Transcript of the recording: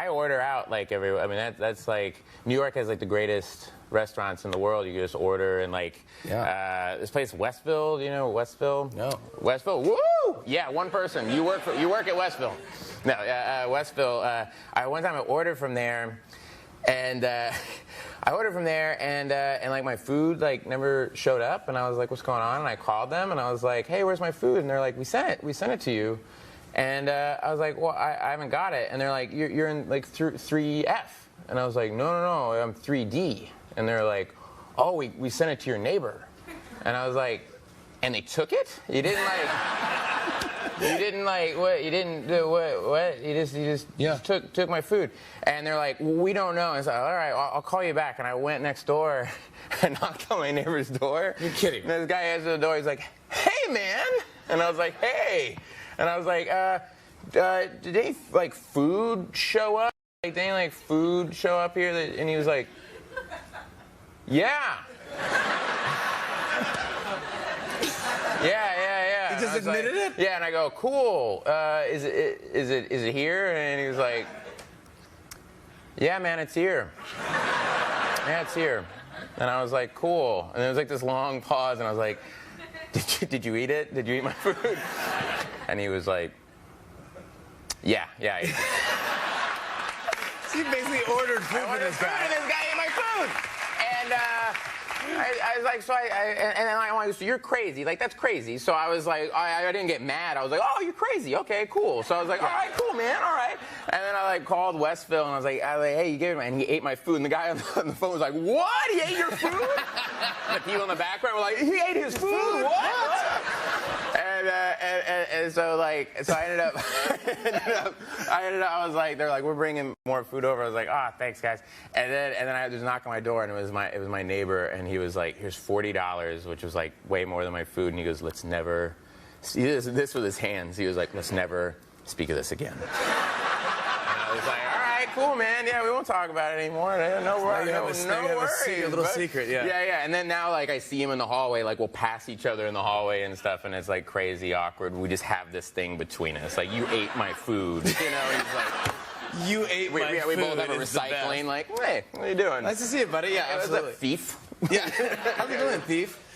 I order out like everywhere. I mean, that's like New York has like the greatest restaurants in the world. You can just order and like this place Westville. Do you know Westville? No. Westville. Woo! Yeah, one person. You work at Westville. No, Westville. One time I ordered from there, and and like my food like never showed up, and I was like, what's going on? And I called them, and I was like, hey, where's my food? And they're like, we sent it to you. And I was like, well, I haven't got it. And they're like, you're in like 3F. And I was like, no, I'm 3D. And they're like, oh, we sent it to your neighbor. And I was like, and they took it? You didn't like, what? You didn't do what? You just took my food. And they're like, well, we don't know. And so, all right, I'll call you back. And I went next door and knocked on my neighbor's door. You're kidding. And this guy answered the door. He's like, hey, man. And I was like, hey. And I was like, did any like food show up? Like, did any like food show up here? And he was like, yeah. Yeah. He just admitted it? Yeah, and I go, cool. Is it here? And he was like, yeah, man, it's here. Yeah, it's here. And I was like, cool. And there was like this long pause, and I was like, did you eat it? Did you eat my food? And he was like, yeah. So you basically ordered food for this guy. And this guy ate my food. And I was like, I'm like, so you're crazy. Like, that's crazy. So I was like, I didn't get mad. I was like, oh, you're crazy. Okay, cool. So I was like, all right, cool, man. All right. And then I like called Westville, and I was like, hey, you gave it, and he ate my food. And the guy on the phone was like, what? He ate your food? The people in the background were like, he ate his food? What? And so I ended up, I was like, they're like, we're bringing more food over. I was like, thanks, guys. And then I had this knock on my door, and it was my neighbor, and he was like, here's $40, which was like way more than my food. And he goes, let's never, this with his hands. He was like, let's never speak of this again. And I was like, all right, cool, man. Yeah, we won't talk about it anymore. No worries. A little secret, yeah. Yeah. And then now, like, I see him in the hallway. Like, we'll pass each other in the hallway and stuff, and it's like crazy awkward. We just have this thing between us. Like, you ate my food. You know, he's like. You ate my food. We both have a recycling. Like, hey, what are you doing? Nice to see you, buddy. Yeah, absolutely. What's up, thief? Yeah. How's it going, thief?